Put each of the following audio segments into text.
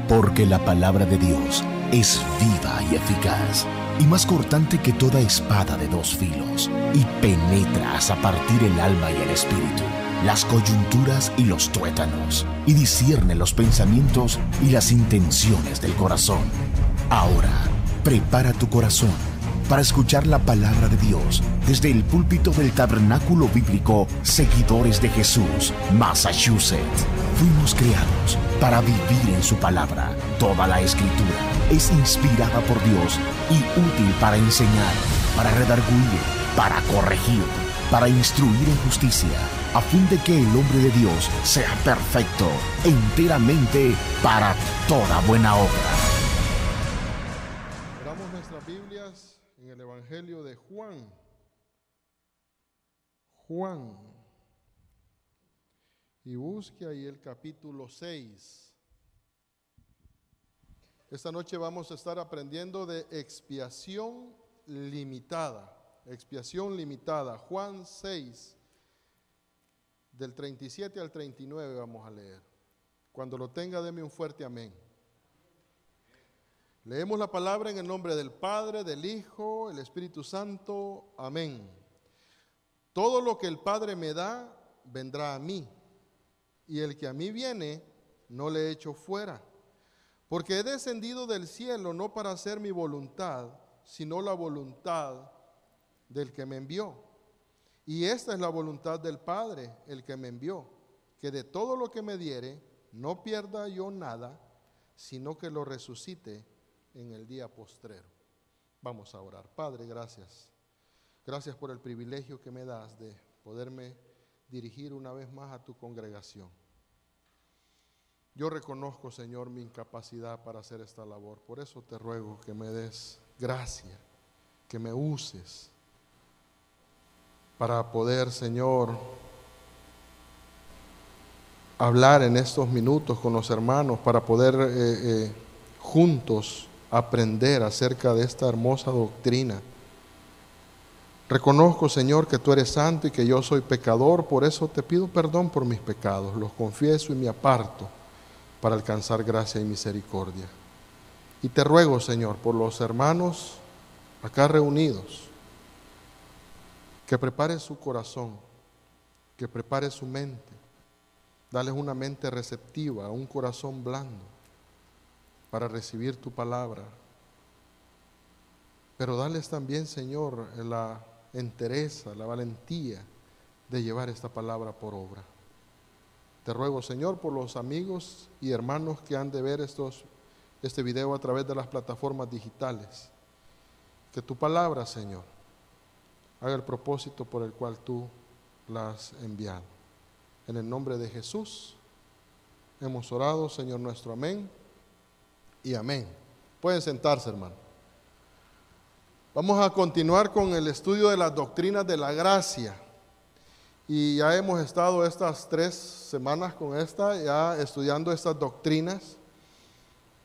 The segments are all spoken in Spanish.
Porque la palabra de Dios es viva y eficaz, y más cortante que toda espada de dos filos, y penetra hasta partir el alma y el espíritu, las coyunturas y los tuétanos, y discierne los pensamientos y las intenciones del corazón. Ahora, prepara tu corazón para escuchar la palabra de Dios desde el púlpito del Tabernáculo Bíblico Seguidores de Jesús, Massachusetts. Fuimos creados para vivir en su palabra. Toda la Escritura es inspirada por Dios y útil para enseñar, para redarguir, para corregir, para instruir en justicia, a fin de que el hombre de Dios sea perfecto, enteramente para toda buena obra. Abramos nuestras Biblias en el Evangelio de Juan. Y busque ahí el capítulo 6. Esta noche vamos a estar aprendiendo de expiación limitada. Expiación limitada. Juan 6, del 37 al 39 vamos a leer. Cuando lo tenga, deme un fuerte amén. Leemos la palabra en el nombre del Padre, del Hijo, el Espíritu Santo. Amén. Todo lo que el Padre me da, vendrá a mí. Y el que a mí viene, no le echo fuera. Porque he descendido del cielo no para hacer mi voluntad, sino la voluntad del que me envió. Y esta es la voluntad del Padre, el que me envió, que de todo lo que me diere, no pierda yo nada, sino que lo resucite en el día postrero. Vamos a orar. Padre, gracias. Gracias por el privilegio que me das de poderme dirigir una vez más a tu congregación. Yo reconozco, Señor, mi incapacidad para hacer esta labor. Por eso te ruego que me des gracia, que me uses para poder, Señor, hablar en estos minutos con los hermanos, para poder juntos aprender acerca de esta hermosa doctrina. Reconozco, Señor, que tú eres santo y que yo soy pecador, por eso te pido perdón por mis pecados, los confieso y me aparto para alcanzar gracia y misericordia. Y te ruego, Señor, por los hermanos acá reunidos, que prepare su corazón, que prepare su mente, dales una mente receptiva, un corazón blando para recibir tu palabra. Pero dales también, Señor, la entereza, la valentía de llevar esta palabra por obra. Te ruego, Señor, por los amigos y hermanos que han de ver este video a través de las plataformas digitales, que tu palabra, Señor, haga el propósito por el cual tú la has enviado. En el nombre de Jesús hemos orado, Señor nuestro, amén y amén. Pueden sentarse, hermano. Vamos a continuar con el estudio de las doctrinas de la gracia. Y ya hemos estado estas 3 semanas con ya estudiando estas doctrinas.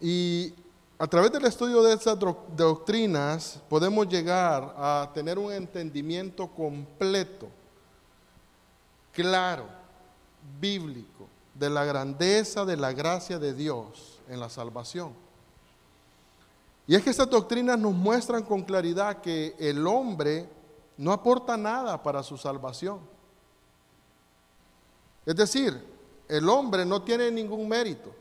Y a través del estudio de estas doctrinas podemos llegar a tener un entendimiento completo, claro, bíblico, de la grandeza de la gracia de Dios en la salvación. Y es que estas doctrinas nos muestran con claridad que el hombre no aporta nada para su salvación. Es decir, el hombre no tiene ningún mérito.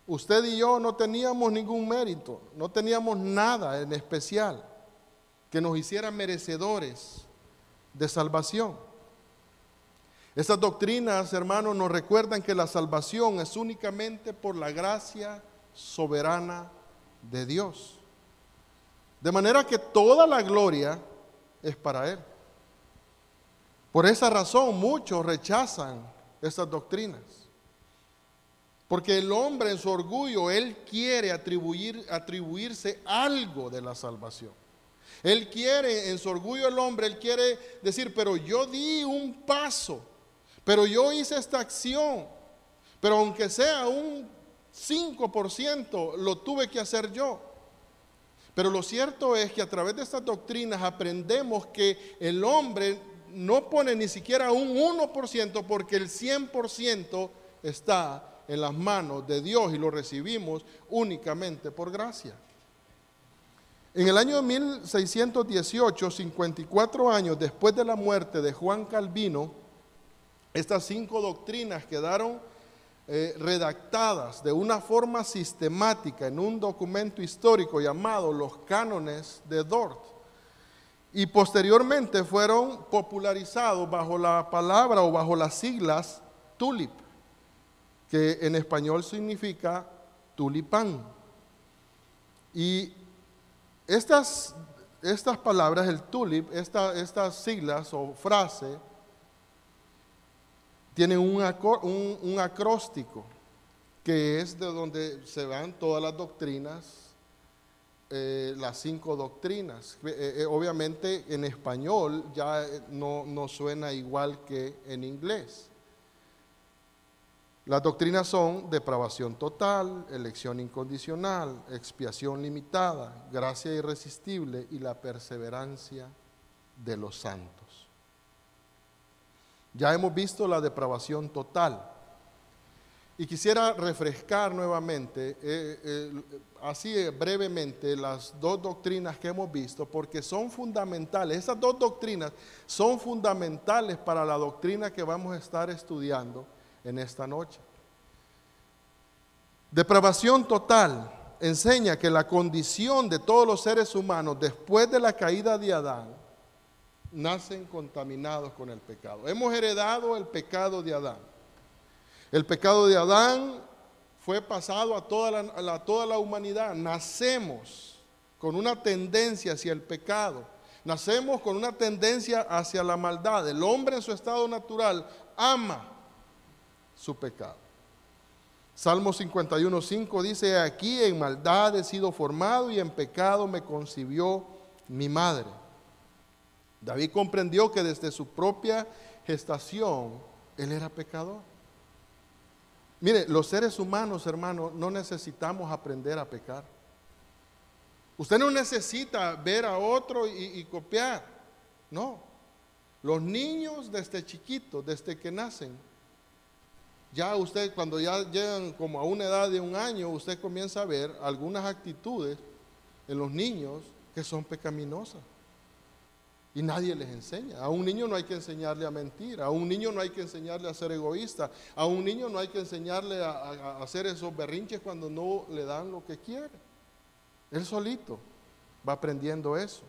Usted y yo no teníamos ningún mérito, no teníamos nada en especial que nos hiciera merecedores de salvación. Estas doctrinas, hermanos, nos recuerdan que la salvación es únicamente por la gracia soberana de Dios. De manera que toda la gloria es para Él. Por esa razón muchos rechazan estas doctrinas. Porque el hombre en su orgullo, él quiere atribuirse algo de la salvación. Él quiere, en su orgullo el hombre, él quiere decir, pero yo di un paso, pero yo hice esta acción, pero aunque sea un 5%, lo tuve que hacer yo. Pero lo cierto es que a través de estas doctrinas aprendemos que el hombre no pone ni siquiera un 1% porque el 100% está en las manos de Dios y lo recibimos únicamente por gracia. En el año 1618, 54 años después de la muerte de Juan Calvino, estas 5 doctrinas quedaron redactadas de una forma sistemática en un documento histórico llamado los Cánones de Dort, y posteriormente fueron popularizados bajo la palabra o bajo las siglas TULIP, que en español significa tulipán. Y estas palabras, el TULIP, estas siglas o frase, tienen un acróstico, que es de donde se van todas las doctrinas, las 5 doctrinas. Obviamente en español ya no suena igual que en inglés. Las doctrinas son depravación total, elección incondicional, expiación limitada, gracia irresistible y la perseverancia de los santos. Ya hemos visto la depravación total. Y quisiera refrescar nuevamente, así brevemente, las 2 doctrinas que hemos visto, porque son fundamentales. Esas 2 doctrinas son fundamentales para la doctrina que vamos a estar estudiando en esta noche. Depravación total enseña que la condición de todos los seres humanos después de la caída de Adán nacen contaminados con el pecado. Hemos heredado el pecado de Adán. El pecado de Adán fue pasado a toda la humanidad. Nacemos con una tendencia hacia el pecado. Nacemos con una tendencia hacia la maldad. El hombre en su estado natural ama su pecado. Salmo 51:5 dice: aquí en maldad he sido formado y en pecado me concibió mi madre. David comprendió que desde su propia gestación él era pecador. Mire, los seres humanos, hermanos, no necesitamos aprender a pecar. Usted no necesita ver a otro y copiar. No. Los niños desde chiquitos, desde que nacen, ya usted cuando ya llegan como a una edad de 1 año, usted comienza a ver algunas actitudes en los niños que son pecaminosas. Y nadie les enseña. A un niño no hay que enseñarle a mentir, a un niño no hay que enseñarle a ser egoísta, a un niño no hay que enseñarle a hacer esos berrinches cuando no le dan lo que quiere. Él solito va aprendiendo eso.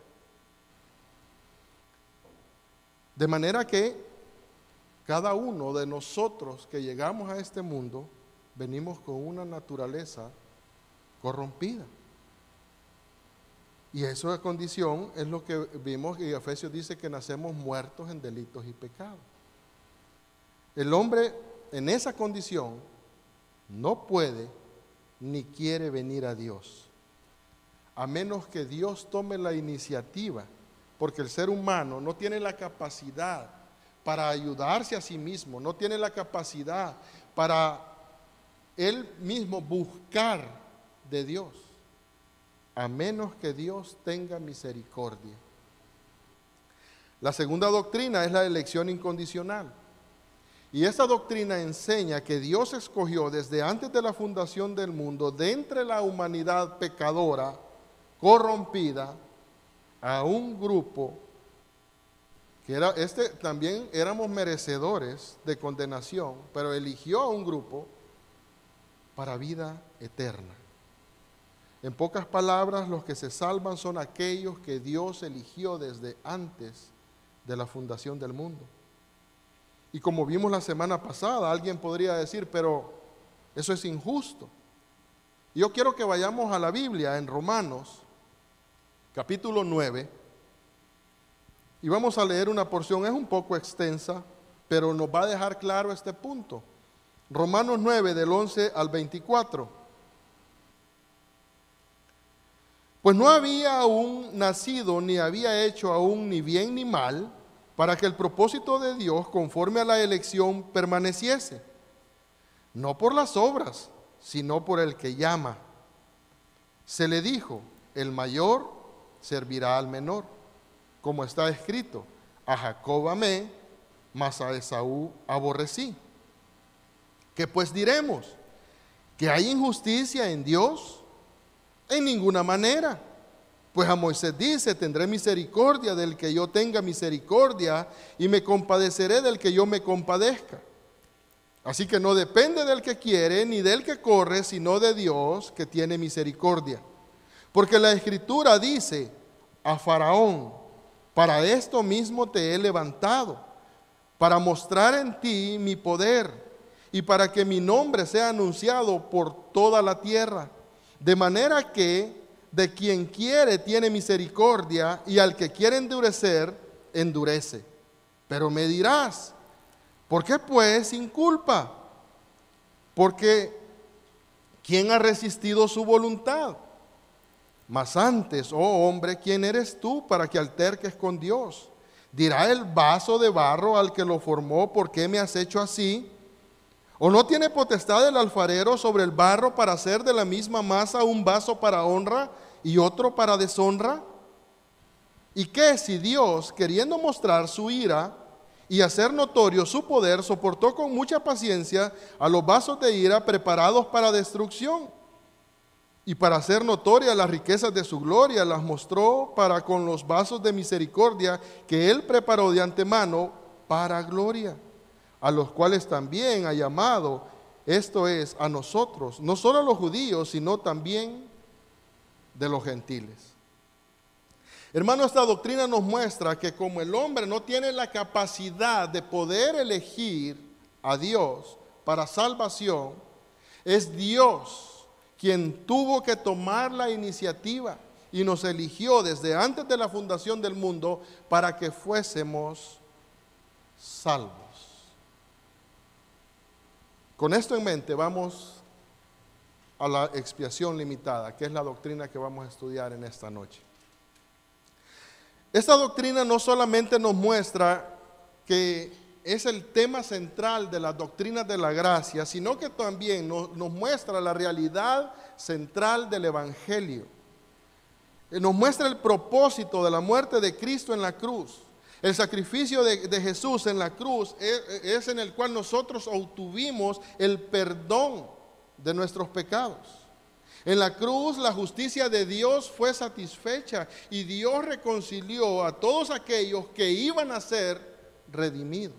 De manera que cada uno de nosotros que llegamos a este mundo venimos con una naturaleza corrompida. Y esa condición es lo que vimos, y Efesios dice que nacemos muertos en delitos y pecados. El hombre en esa condición no puede ni quiere venir a Dios, a menos que Dios tome la iniciativa, porque el ser humano no tiene la capacidad para ayudarse a sí mismo, no tiene la capacidad para él mismo buscar de Dios, a menos que Dios tenga misericordia. La segunda doctrina es la elección incondicional. Y esta doctrina enseña que Dios escogió desde antes de la fundación del mundo, de entre la humanidad pecadora, corrompida, a un grupo que también éramos merecedores de condenación, pero eligió a un grupo para vida eterna. En pocas palabras, los que se salvan son aquellos que Dios eligió desde antes de la fundación del mundo. Y como vimos la semana pasada, alguien podría decir, pero eso es injusto. Yo quiero que vayamos a la Biblia en Romanos, capítulo 9, y vamos a leer una porción, es un poco extensa, pero nos va a dejar claro este punto. Romanos 9, del 11 al 24. Pues no había aún nacido, ni había hecho aún ni bien ni mal, para que el propósito de Dios, conforme a la elección, permaneciese. No por las obras, sino por el que llama. Se le dijo, el mayor servirá al menor, como está escrito, a Jacob amé, mas a Esaú aborrecí. ¿Qué pues diremos? ¿Que hay injusticia en Dios? En ninguna manera. Pues a Moisés dice, tendré misericordia del que yo tenga misericordia y me compadeceré del que yo me compadezca. Así que no depende del que quiere ni del que corre, sino de Dios que tiene misericordia. Porque la Escritura dice a Faraón, para esto mismo te he levantado, para mostrar en ti mi poder y para que mi nombre sea anunciado por toda la tierra. De manera que de quien quiere tiene misericordia y al que quiere endurecer, endurece. Pero me dirás, ¿por qué pues sin culpa? Porque ¿quién ha resistido su voluntad? Mas antes, oh hombre, ¿quién eres tú para que alterques con Dios? Dirá el vaso de barro al que lo formó, ¿por qué me has hecho así? ¿O no tiene potestad el alfarero sobre el barro para hacer de la misma masa un vaso para honra y otro para deshonra? ¿Y qué si Dios, queriendo mostrar su ira y hacer notorio su poder, soportó con mucha paciencia a los vasos de ira preparados para destrucción? Y para hacer notorias las riquezas de su gloria, las mostró para con los vasos de misericordia que Él preparó de antemano para gloria, a los cuales también ha llamado, esto es, a nosotros, no solo a los judíos, sino también de los gentiles. Hermano, esta doctrina nos muestra que como el hombre no tiene la capacidad de poder elegir a Dios para salvación, es Dios quien tuvo que tomar la iniciativa y nos eligió desde antes de la fundación del mundo para que fuésemos salvos. Con esto en mente vamos a la expiación limitada, que es la doctrina que vamos a estudiar en esta noche. Esta doctrina no solamente nos muestra que es el tema central de las doctrinas de la gracia, sino que también nos muestra la realidad central del Evangelio. Nos muestra el propósito de la muerte de Cristo en la cruz. El sacrificio de Jesús en la cruz es en el cual nosotros obtuvimos el perdón de nuestros pecados. En la cruz la justicia de Dios fue satisfecha y Dios reconcilió a todos aquellos que iban a ser redimidos.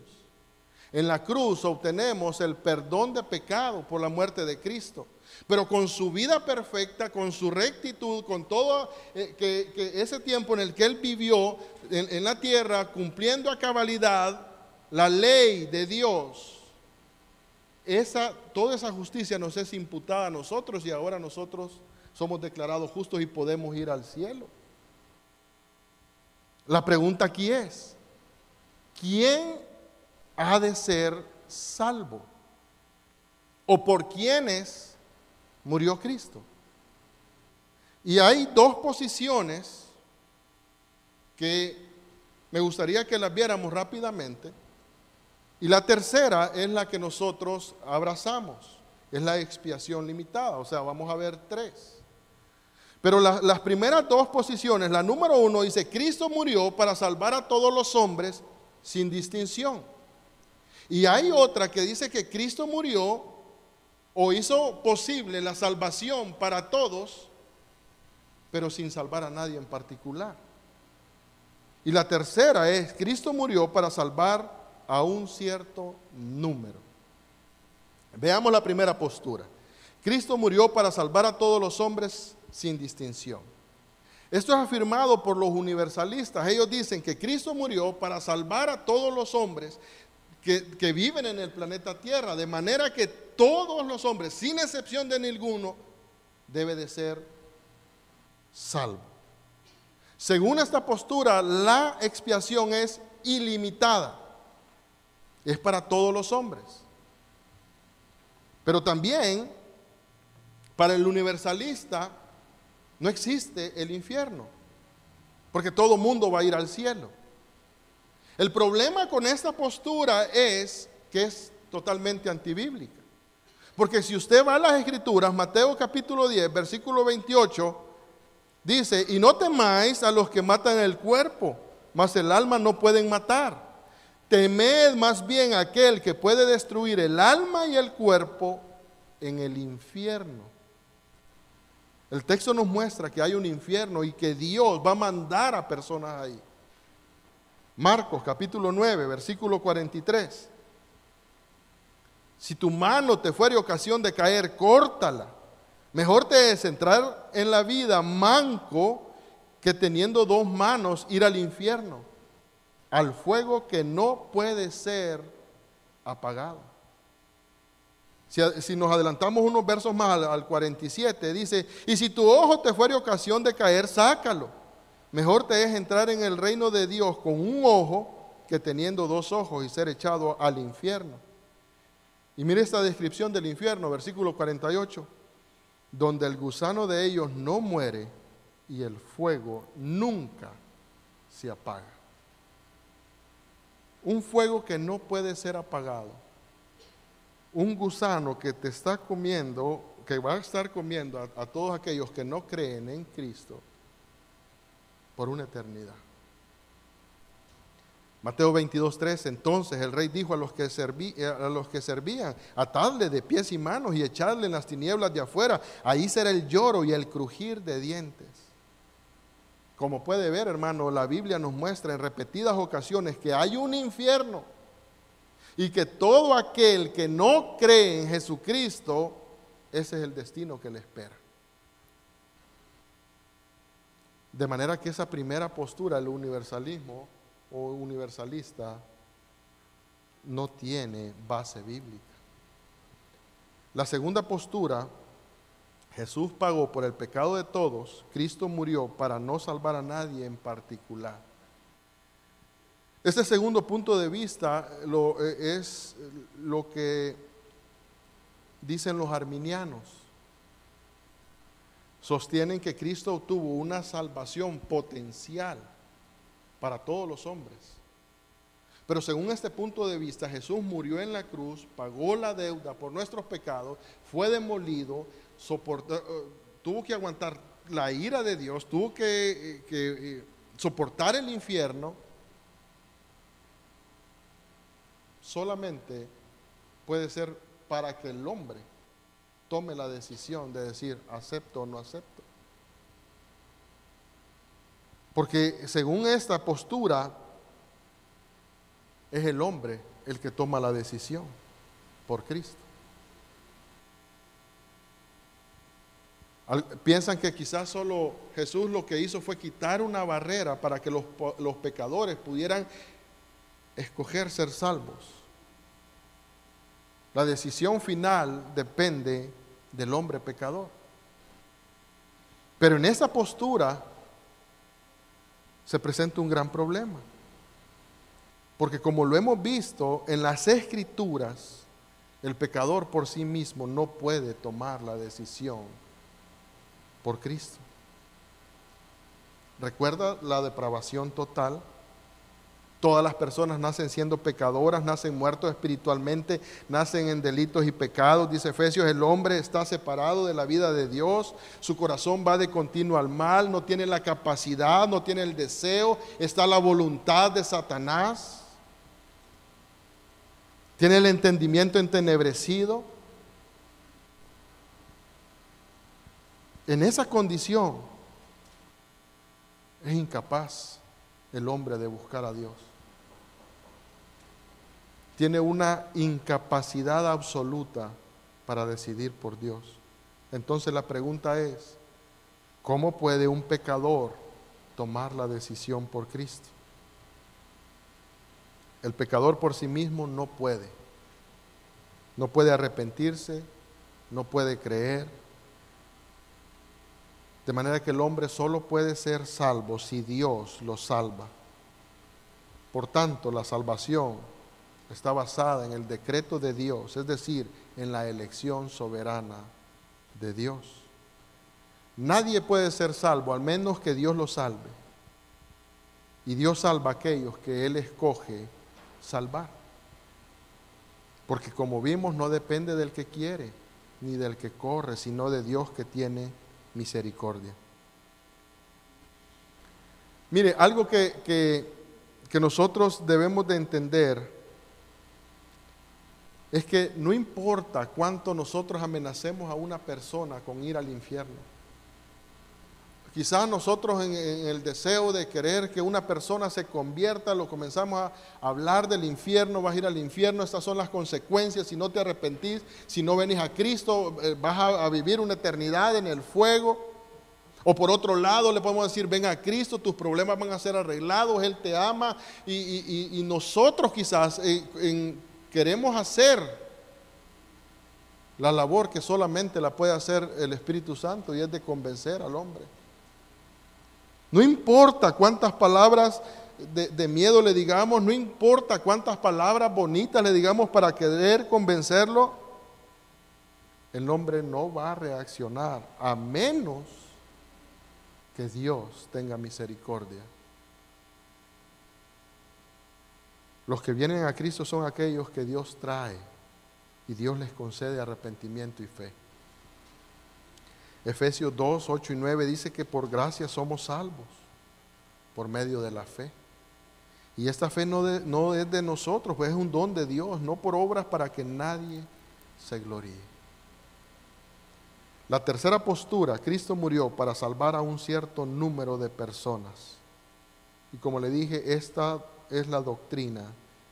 En la cruz obtenemos el perdón de pecado por la muerte de Cristo. Pero con su vida perfecta, con su rectitud, con todo que ese tiempo en el que Él vivió en la tierra, cumpliendo a cabalidad la ley de Dios, toda esa justicia nos es imputada a nosotros y ahora nosotros somos declarados justos y podemos ir al cielo. La pregunta aquí es, ¿quién ha de ser salvo? ¿O por quiénes murió Cristo? Y hay dos posiciones que me gustaría que las viéramos rápidamente. Y la tercera es la que nosotros abrazamos, es la expiación limitada, o sea, vamos a ver tres. Pero las primeras dos posiciones, la número uno dice, Cristo murió para salvar a todos los hombres sin distinción. Y hay otra que dice que Cristo murió o hizo posible la salvación para todos, pero sin salvar a nadie en particular. Y la tercera es, Cristo murió para salvar a un cierto número. Veamos la primera postura. Cristo murió para salvar a todos los hombres sin distinción. Esto es afirmado por los universalistas. Ellos dicen que Cristo murió para salvar a todos los hombres que viven en el planeta Tierra, de manera que todos los hombres, sin excepción de ninguno, debe de ser salvo. Según esta postura, la expiación es ilimitada. Es para todos los hombres. Pero también, para el universalista, no existe el infierno, porque todo mundo va a ir al cielo. El problema con esta postura es que es totalmente antibíblica. Porque si usted va a las Escrituras, Mateo capítulo 10, versículo 28, dice, y no temáis a los que matan el cuerpo, mas el alma no pueden matar. Temed más bien a aquel que puede destruir el alma y el cuerpo en el infierno. El texto nos muestra que hay un infierno y que Dios va a mandar a personas ahí. Marcos capítulo 9, versículo 43. Si tu mano te fuere ocasión de caer, córtala. Mejor te es entrar en la vida manco que teniendo dos manos ir al infierno, al fuego que no puede ser apagado. Si nos adelantamos unos versos más al 47, dice, y si tu ojo te fuere ocasión de caer, sácalo. Mejor te es entrar en el reino de Dios con un ojo que teniendo dos ojos y ser echado al infierno. Y mire esta descripción del infierno, versículo 48, donde el gusano de ellos no muere y el fuego nunca se apaga. Un fuego que no puede ser apagado. Un gusano que te está comiendo, que va a estar comiendo a todos aquellos que no creen en Cristo por una eternidad. Mateo 22:3, entonces el rey dijo a los que servían, atadle de pies y manos y echadle en las tinieblas de afuera, ahí será el lloro y el crujir de dientes. Como puede ver, hermano, la Biblia nos muestra en repetidas ocasiones que hay un infierno y que todo aquel que no cree en Jesucristo, ese es el destino que le espera. De manera que esa primera postura, el universalismo o universalista, no tiene base bíblica. La segunda postura, Jesús pagó por el pecado de todos, Cristo murió para no salvar a nadie en particular. Este segundo punto de vista es lo que dicen los arminianos. Sostienen que Cristo obtuvo una salvación potencial para todos los hombres. Pero según este punto de vista, Jesús murió en la cruz, pagó la deuda por nuestros pecados, fue demolido, tuvo que aguantar la ira de Dios, tuvo que soportar el infierno. Solamente puede ser para que el hombre tome la decisión de decir acepto o no acepto. Porque según esta postura, es el hombre el que toma la decisión por Cristo. Piensan que quizás solo Jesús lo que hizo fue quitar una barrera para que los pecadores pudieran escoger ser salvos. La decisión final depende del hombre pecador. Pero en esa postura se presenta un gran problema. Porque como lo hemos visto en las Escrituras, el pecador por sí mismo no puede tomar la decisión por Cristo. ¿Recuerda la depravación total? Todas las personas nacen siendo pecadoras, nacen muertos espiritualmente, nacen en delitos y pecados. Dice Efesios, el hombre está separado de la vida de Dios, su corazón va de continuo al mal, no tiene la capacidad, no tiene el deseo, está la voluntad de Satanás. Tiene el entendimiento entenebrecido. En esa condición es incapaz el hombre de buscar a Dios. Tiene una incapacidad absoluta para decidir por Dios. Entonces la pregunta es, ¿cómo puede un pecador tomar la decisión por Cristo? El pecador por sí mismo no puede. No puede arrepentirse, no puede creer. De manera que el hombre solo puede ser salvo si Dios lo salva. Por tanto, la salvación está basada en el decreto de Dios, es decir, en la elección soberana de Dios. Nadie puede ser salvo al menos que Dios lo salve. Y Dios salva a aquellos que Él escoge salvar. Porque como vimos, no depende del que quiere ni del que corre, sino de Dios que tiene misericordia. Mire, algo que nosotros debemos de entender es que no importa cuánto nosotros amenacemos a una persona con ir al infierno. Quizás nosotros en el deseo de querer que una persona se convierta, lo comenzamos a hablar del infierno, vas a ir al infierno, estas son las consecuencias, si no te arrepentís, si no venís a Cristo, vas a vivir una eternidad en el fuego. O por otro lado le podemos decir, ven a Cristo, tus problemas van a ser arreglados, Él te ama, y nosotros quizás queremos hacer la labor que solamente la puede hacer el Espíritu Santo, y es de convencer al hombre. No importa cuántas palabras de miedo le digamos, no importa cuántas palabras bonitas le digamos para querer convencerlo, el hombre no va a reaccionar a menos que Dios tenga misericordia. Los que vienen a Cristo son aquellos que Dios trae y Dios les concede arrepentimiento y fe. Efesios 2, 8 y 9 dice que por gracia somos salvos por medio de la fe. Y esta fe no es de nosotros, pues es un don de Dios, no por obras para que nadie se gloríe. La tercera postura, Cristo murió para salvar a un cierto número de personas. Y como le dije, esta es la doctrina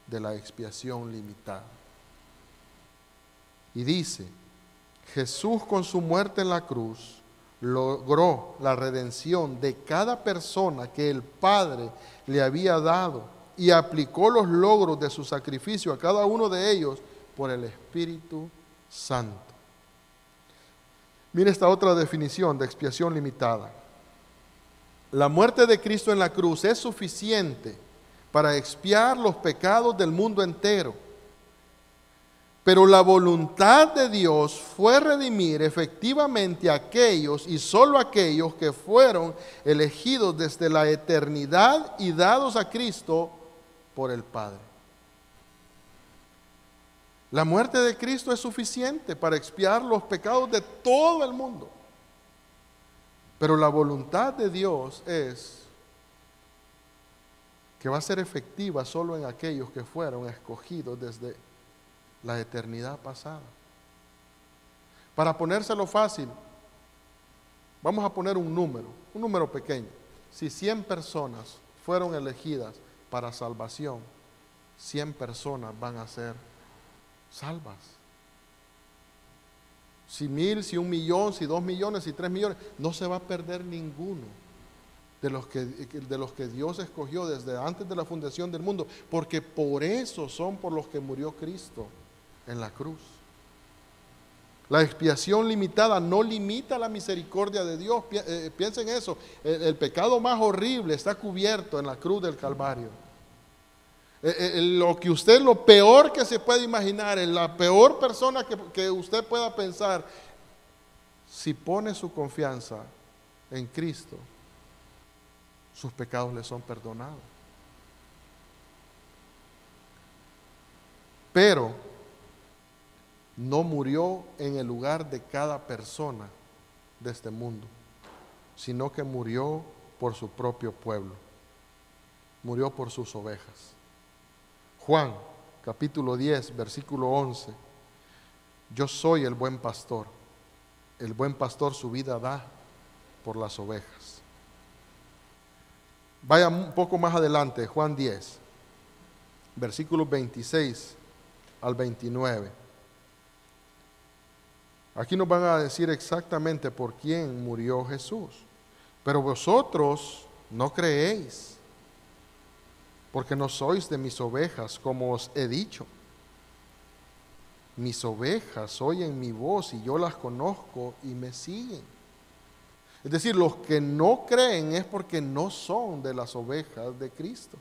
de la expiación limitada. Y dice, Jesús con su muerte en la cruz logró la redención de cada persona que el Padre le había dado y aplicó los logros de su sacrificio a cada uno de ellos por el Espíritu Santo. Mire esta otra definición de expiación limitada. La muerte de Cristo en la cruz es suficiente para expiar los pecados del mundo entero. Pero la voluntad de Dios fue redimir efectivamente a aquellos y solo aquellos que fueron elegidos desde la eternidad y dados a Cristo por el Padre. La muerte de Cristo es suficiente para expiar los pecados de todo el mundo. Pero la voluntad de Dios es que va a ser efectiva solo en aquellos que fueron escogidos desde la eternidad pasada. Para ponérselo fácil, vamos a poner un número pequeño. Si 100 personas fueron elegidas para salvación, 100 personas van a ser salvas. Si 1000, si 1 millón, si 2 millones, si 3 millones, no se va a perder ninguno de los que Dios escogió desde antes de la fundación del mundo, porque por eso son por los que murió Cristo en la cruz. La expiación limitada no limita la misericordia de Dios. Piensen eso, el pecado más horrible está cubierto en la cruz del Calvario. Lo peor que se puede imaginar, la peor persona que usted pueda pensar, si pone su confianza en Cristo, sus pecados le son perdonados. Pero no murió en el lugar de cada persona de este mundo, sino que murió por su propio pueblo, murió por sus ovejas. Juan, capítulo 10, versículo 11. Yo soy el buen pastor su vida da por las ovejas. Vaya un poco más adelante, Juan 10, versículos 26 al 29. Aquí nos van a decir exactamente por quién murió Jesús. Pero vosotros no creéis, porque no sois de mis ovejas, como os he dicho. Mis ovejas oyen mi voz y yo las conozco y me siguen. Es decir, los que no creen es porque no son de las ovejas de Cristo.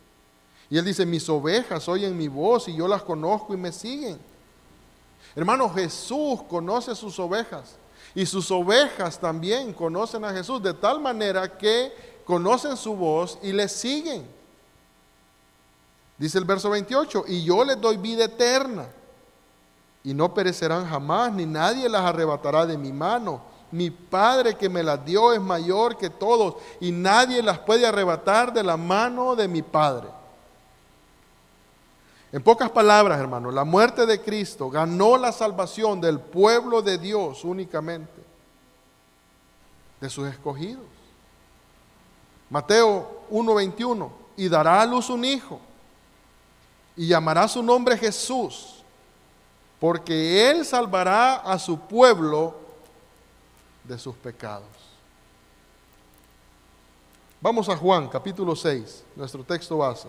Y él dice, mis ovejas oyen mi voz y yo las conozco y me siguen. Hermano, Jesús conoce sus ovejas y sus ovejas también conocen a Jesús, de tal manera que conocen su voz y le siguen. Dice el verso 28, y yo les doy vida eterna y no perecerán jamás, ni nadie las arrebatará de mi mano. Mi Padre que me las dio es mayor que todos y nadie las puede arrebatar de la mano de mi Padre. En pocas palabras, hermanos, la muerte de Cristo ganó la salvación del pueblo de Dios únicamente, de sus escogidos. Mateo 1:21, y dará a luz un hijo, y llamará su nombre Jesús, porque él salvará a su pueblo de sus pecados. Vamos a Juan, capítulo 6, nuestro texto base,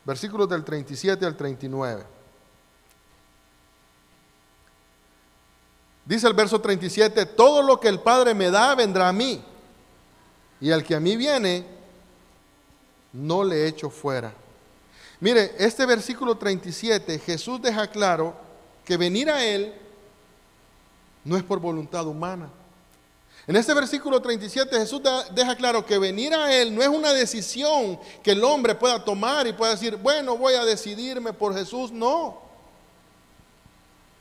versículos del 37 al 39. Dice el verso 37, todo lo que el Padre me da vendrá a mí, y al que a mí viene, no le echo fuera. Mire, este versículo 37, Jesús deja claro que venir a Él no es por voluntad humana. En este versículo 37 Jesús deja claro que venir a Él no es una decisión que el hombre pueda tomar y pueda decir, bueno, voy a decidirme por Jesús. No.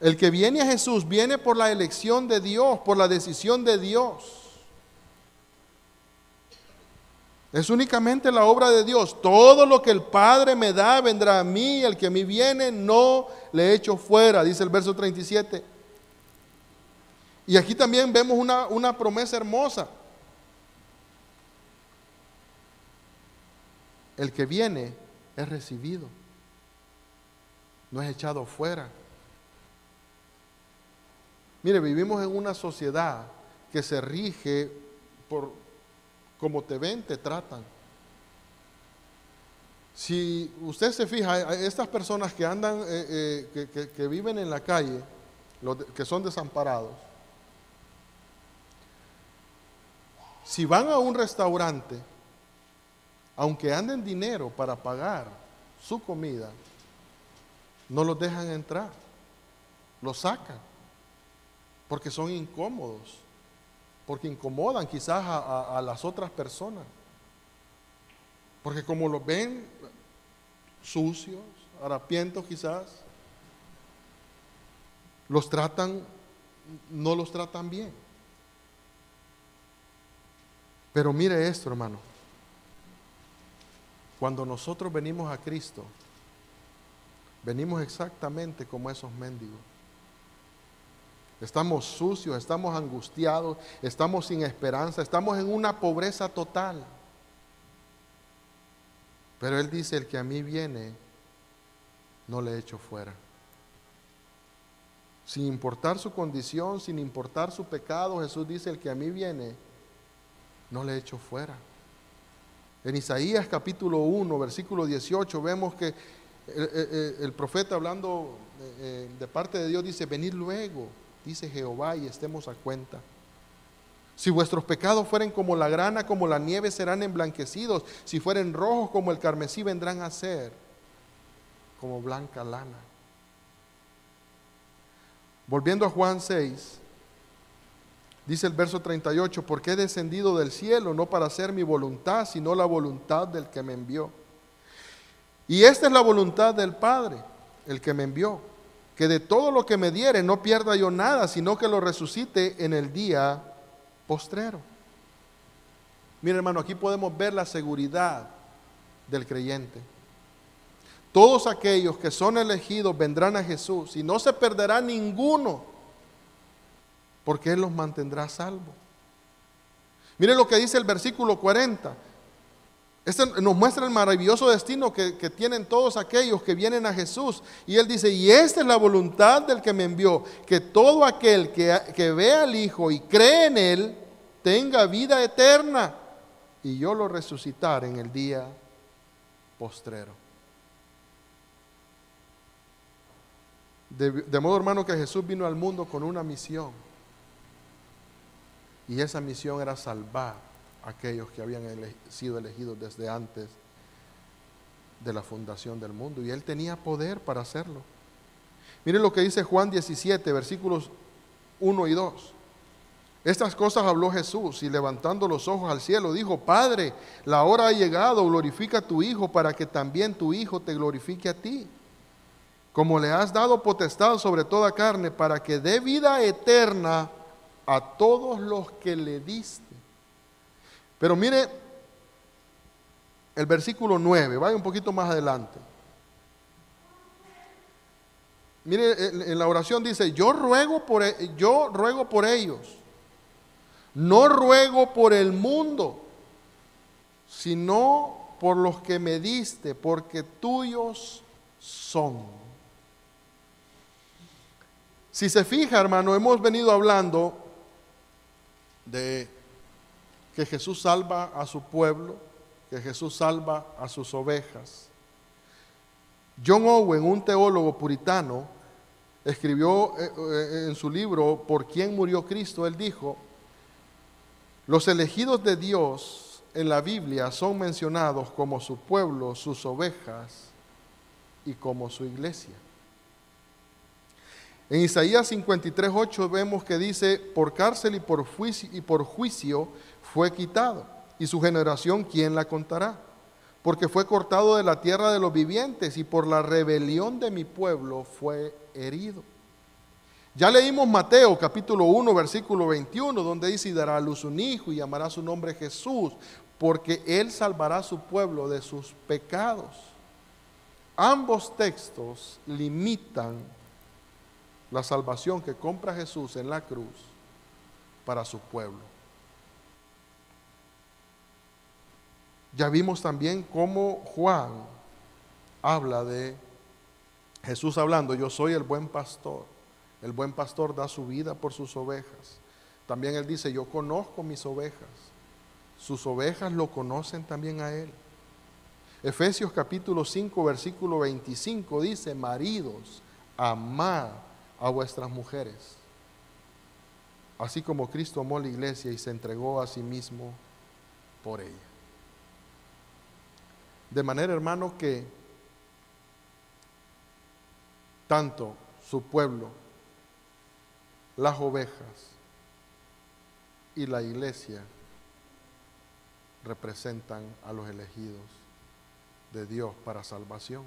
El que viene a Jesús viene por la elección de Dios, por la decisión de Dios. Es únicamente la obra de Dios. Todo lo que el Padre me da vendrá a mí, el que a mí viene no le echo fuera, dice el verso 37. Y aquí también vemos una promesa hermosa. El que viene es recibido, no es echado fuera. Mire, vivimos en una sociedad que se rige por como te ven, te tratan. Si usted se fija, estas personas que andan, que viven en la calle, que son desamparados, si van a un restaurante, aunque anden dinero para pagar su comida, no los dejan entrar, los sacan, porque son incómodos, porque incomodan quizás a las otras personas, porque como los ven sucios, harapientos quizás, no los tratan bien. Pero mire esto, hermano, cuando nosotros venimos a Cristo, venimos exactamente como esos mendigos. Estamos sucios, estamos angustiados, estamos sin esperanza, estamos en una pobreza total. Pero Él dice, el que a mí viene, no le echo fuera. Sin importar su condición, sin importar su pecado, Jesús dice, el que a mí viene, no le echo fuera. En Isaías capítulo 1, versículo 18, vemos que el profeta hablando de parte de Dios dice, venid luego, dice Jehová, y estemos a cuenta. Si vuestros pecados fueren como la grana, como la nieve, serán emblanquecidos. Si fueren rojos como el carmesí, vendrán a ser como blanca lana. Volviendo a Juan 6, dice el verso 38, porque he descendido del cielo, no para hacer mi voluntad, sino la voluntad del que me envió. Y esta es la voluntad del Padre, el que me envió, que de todo lo que me diere no pierda yo nada, sino que lo resucite en el día postrero. Mira, hermano, aquí podemos ver la seguridad del creyente. Todos aquellos que son elegidos vendrán a Jesús y no se perderá ninguno, porque Él los mantendrá salvos. Mire lo que dice el versículo 40. Este nos muestra el maravilloso destino que tienen todos aquellos que vienen a Jesús. Y Él dice, y esta es la voluntad del que me envió, que todo aquel que vea al Hijo y cree en Él, tenga vida eterna, y yo lo resucitaré en el día postrero. De modo, hermano, que Jesús vino al mundo con una misión. Y esa misión era salvar a aquellos que habían sido elegidos desde antes de la fundación del mundo. Y Él tenía poder para hacerlo. Miren lo que dice Juan 17, versículos 1 y 2. Estas cosas habló Jesús y levantando los ojos al cielo dijo, Padre, la hora ha llegado, glorifica a tu Hijo para que también tu Hijo te glorifique a ti. Como le has dado potestad sobre toda carne para que dé vida eterna a todos los que le diste. Pero mire el versículo 9, vaya un poquito más adelante. Mire, en la oración dice, yo ruego por ellos. No ruego por el mundo, sino por los que me diste, porque tuyos son. Si se fija, hermano, hemos venido hablando de que Jesús salva a su pueblo, que Jesús salva a sus ovejas. John Owen, un teólogo puritano, escribió en su libro ¿Por quién murió Cristo? Él dijo, los elegidos de Dios en la Biblia son mencionados como su pueblo, sus ovejas y como su iglesia. En Isaías 53:8 vemos que dice, por cárcel y por juicio fue quitado, y su generación, ¿quién la contará? Porque fue cortado de la tierra de los vivientes, y por la rebelión de mi pueblo fue herido. Ya leímos Mateo capítulo 1, versículo 21, donde dice, y dará a luz un hijo, y llamará su nombre Jesús, porque él salvará a su pueblo de sus pecados. Ambos textos limitan la salvación que compra Jesús en la cruz para su pueblo. Ya vimos también cómo Juan habla de Jesús hablando, yo soy el buen pastor da su vida por sus ovejas. También él dice, yo conozco mis ovejas, sus ovejas lo conocen también a él. Efesios capítulo 5, versículo 25 dice, maridos, amad a vuestras mujeres, así como Cristo amó la iglesia y se entregó a sí mismo por ella. De manera, hermano, que tanto su pueblo, las ovejas y la iglesia representan a los elegidos de Dios para salvación.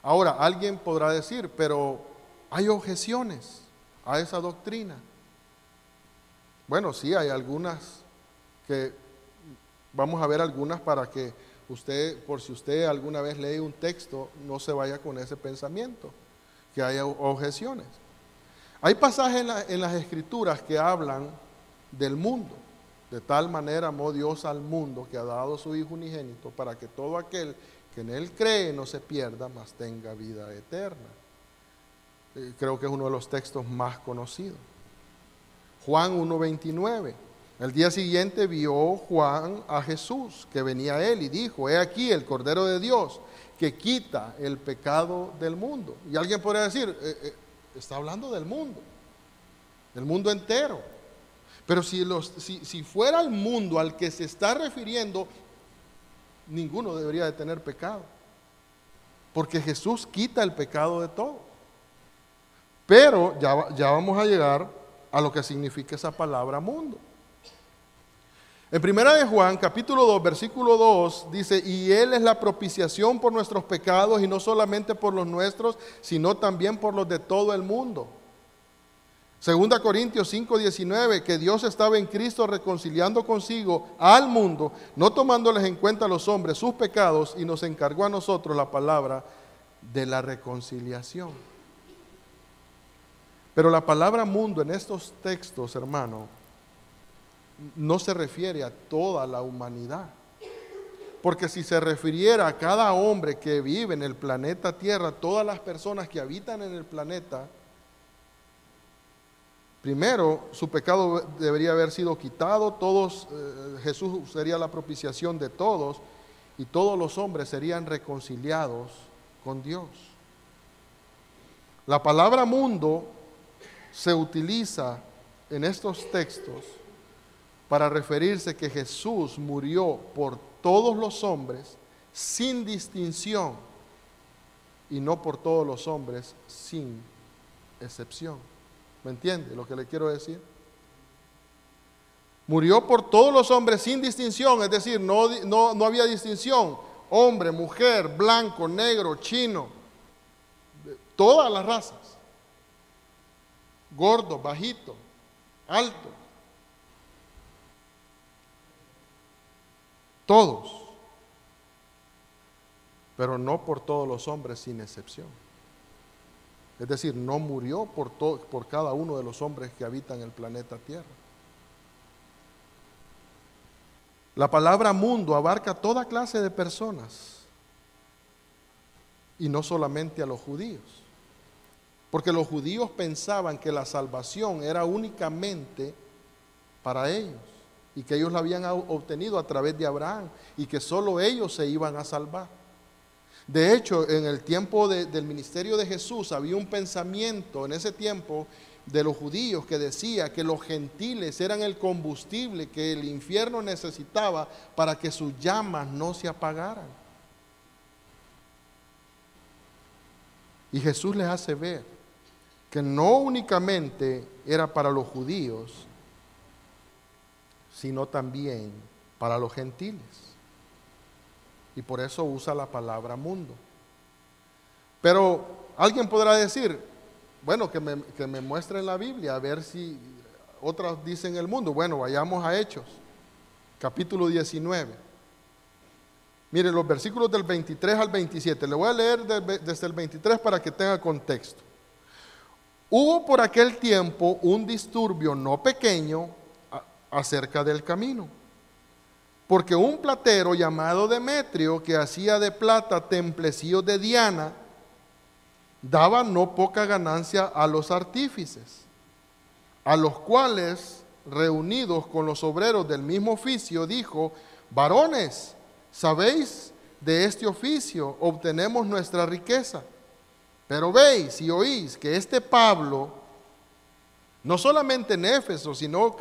Ahora, alguien podrá decir, pero hay objeciones a esa doctrina. Bueno, sí, hay algunas que, vamos a ver algunas para que usted, por si usted alguna vez lee un texto, no se vaya con ese pensamiento, que haya objeciones. Hay pasajes en las Escrituras que hablan del mundo. De tal manera amó Dios al mundo que ha dado a su Hijo unigénito para que todo aquel que en Él cree no se pierda, mas tenga vida eterna. Creo que es uno de los textos más conocidos. Juan 1:29. El día siguiente vio Juan a Jesús que venía a él y dijo, he aquí el Cordero de Dios que quita el pecado del mundo. Y alguien podría decir, está hablando del mundo entero. Pero si fuera el mundo al que se está refiriendo, ninguno debería de tener pecado, porque Jesús quita el pecado de todo. Pero ya vamos a llegar a lo que significa esa palabra mundo. En primera de Juan, capítulo 2, versículo 2, dice, y Él es la propiciación por nuestros pecados, y no solamente por los nuestros, sino también por los de todo el mundo. Segunda Corintios 5:19, que Dios estaba en Cristo reconciliando consigo al mundo, no tomándoles en cuenta a los hombres sus pecados, y nos encargó a nosotros la palabra de la reconciliación. Pero la palabra mundo en estos textos, hermano, no se refiere a toda la humanidad. Porque si se refiriera a cada hombre que vive en el planeta Tierra, todas las personas que habitan en el planeta, primero, su pecado debería haber sido quitado, Jesús sería la propiciación de todos, y todos los hombres serían reconciliados con Dios. La palabra mundo se utiliza en estos textos para referirse que Jesús murió por todos los hombres sin distinción, y no por todos los hombres sin excepción. ¿Me entiende lo que le quiero decir? Murió por todos los hombres sin distinción, es decir, no había distinción. Hombre, mujer, blanco, negro, chino, todas las razas. Gordo, bajito, alto. Todos. Pero no por todos los hombres sin excepción. Es decir, no murió por cada uno de los hombres que habitan el planeta Tierra. La palabra mundo abarca toda clase de personas y no solamente a los judíos, porque los judíos pensaban que la salvación era únicamente para ellos y que ellos la habían obtenido a través de Abraham y que solo ellos se iban a salvar. De hecho, en el tiempo del ministerio de Jesús había un pensamiento en ese tiempo de los judíos que decía que los gentiles eran el combustible que el infierno necesitaba para que sus llamas no se apagaran. Y Jesús les hace ver que no únicamente era para los judíos, sino también para los gentiles. Y por eso usa la palabra mundo. Pero alguien podrá decir, bueno, que me muestren la Biblia, a ver si otras dicen el mundo. Bueno, vayamos a Hechos, capítulo 19. Miren los versículos del 23 al 27. Le voy a leer desde el 23 para que tenga contexto. Hubo por aquel tiempo un disturbio no pequeño acerca del camino, porque un platero llamado Demetrio, que hacía de plata templecillos de Diana, daba no poca ganancia a los artífices, a los cuales, reunidos con los obreros del mismo oficio, dijo: varones, ¿sabéis de este oficio? Obtenemos nuestra riqueza. Pero veis y oís que este Pablo, no solamente en Éfeso, sino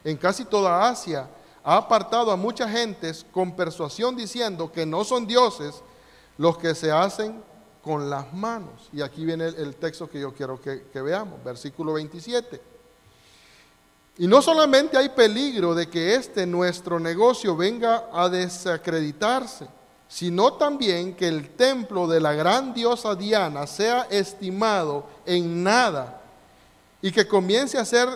en casi toda Asia, ha apartado a muchas gentes con persuasión, diciendo que no son dioses los que se hacen con las manos. Y aquí viene el texto que yo quiero que veamos, versículo 27. Y no solamente hay peligro de que nuestro negocio venga a desacreditarse, sino también que el templo de la gran diosa Diana sea estimado en nada y que comience a ser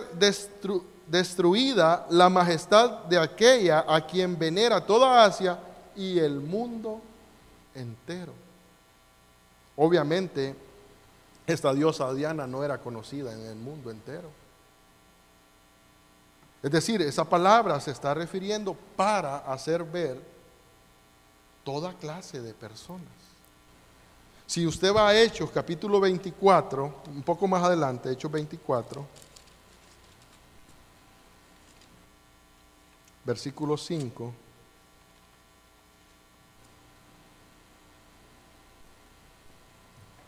destruida la majestad de aquella a quien venera toda Asia y el mundo entero. Obviamente, esta diosa Diana no era conocida en el mundo entero. Es decir, esa palabra se está refiriendo para hacer ver toda clase de personas. Si usted va a Hechos capítulo 24, un poco más adelante, Hechos 24, versículo 5,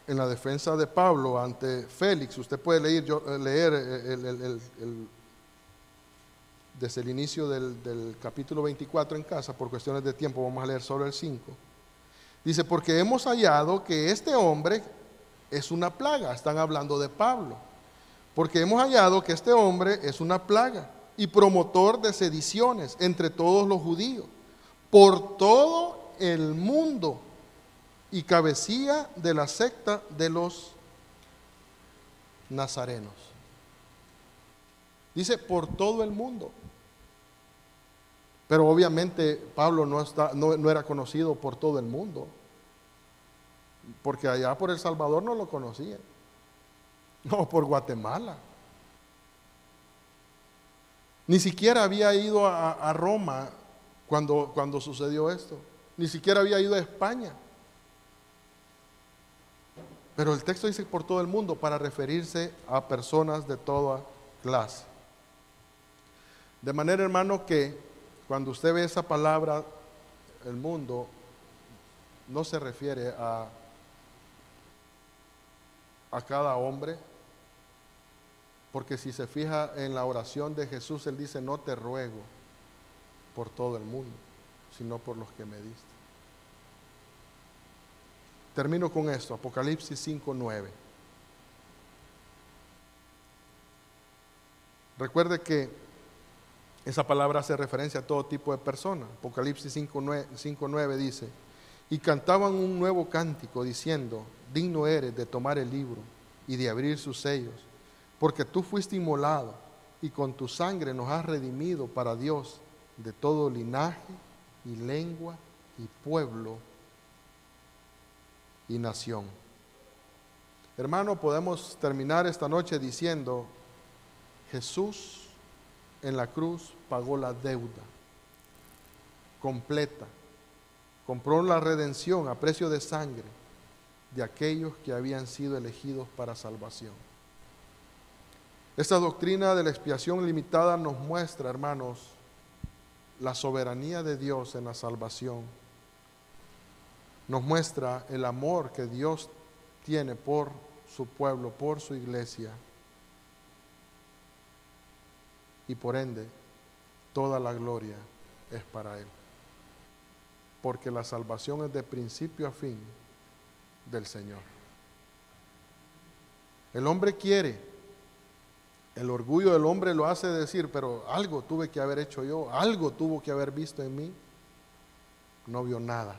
en la defensa de Pablo ante Félix, usted puede leer desde el inicio del capítulo 24 en casa, por cuestiones de tiempo vamos a leer solo el 5. Dice: porque hemos hallado que este hombre es una plaga. Están hablando de Pablo. Porque hemos hallado que este hombre es una plaga y promotor de sediciones entre todos los judíos, por todo el mundo, y cabecilla de la secta de los nazarenos. Dice por todo el mundo. Pero obviamente Pablo no era conocido por todo el mundo, porque allá por El Salvador no lo conocían, no por Guatemala. Ni siquiera había ido a Roma cuando sucedió esto, ni siquiera había ido a España. Pero el texto dice por todo el mundo para referirse a personas de toda clase. De manera, hermano, que cuando usted ve esa palabra, el mundo, no se refiere a cada hombre, porque si se fija en la oración de Jesús, Él dice: no te ruego por todo el mundo, sino por los que me diste. Termino con esto, Apocalipsis 5:9. Recuerde que esa palabra hace referencia a todo tipo de personas. Apocalipsis 5:9 dice: y cantaban un nuevo cántico diciendo: digno eres de tomar el libro y de abrir sus sellos, porque tú fuiste inmolado y con tu sangre nos has redimido para Dios de todo linaje y lengua y pueblo y nación. Hermano, podemos terminar esta noche diciendo, Jesús en la cruz pagó la deuda completa, compró la redención a precio de sangre de aquellos que habían sido elegidos para salvación. Esta doctrina de la expiación limitada nos muestra, hermanos, la soberanía de Dios en la salvación. Nos muestra el amor que Dios tiene por su pueblo, por su iglesia. Y por ende, toda la gloria es para Él. Porque la salvación es de principio a fin del Señor. El hombre quiere, el orgullo del hombre lo hace decir, pero algo tuve que haber hecho yo, algo tuvo que haber visto en mí. No vio nada,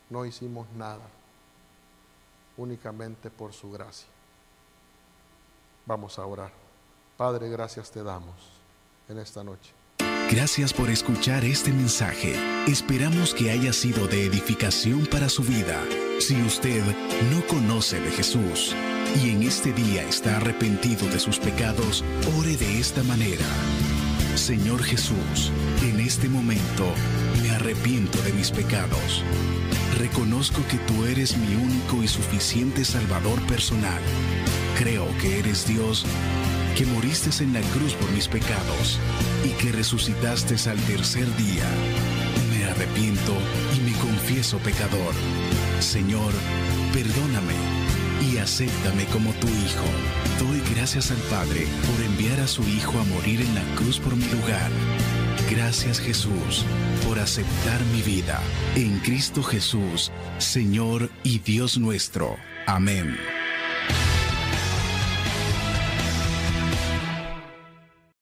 no hicimos nada, únicamente por su gracia. Vamos a orar. Padre, gracias te damos en esta noche. Gracias por escuchar este mensaje. Esperamos que haya sido de edificación para su vida. Si usted no conoce de Jesús y en este día está arrepentido de sus pecados, ore de esta manera. Señor Jesús, en este momento me arrepiento de mis pecados. Reconozco que tú eres mi único y suficiente Salvador personal. Creo que eres Dios, que moriste en la cruz por mis pecados y que resucitaste al tercer día. Me arrepiento y me confieso pecador. Señor, perdóname y acéptame como tu Hijo. Doy gracias al Padre por enviar a su Hijo a morir en la cruz por mi lugar. Gracias, Jesús, por aceptar mi vida. En Cristo Jesús, Señor y Dios nuestro. Amén.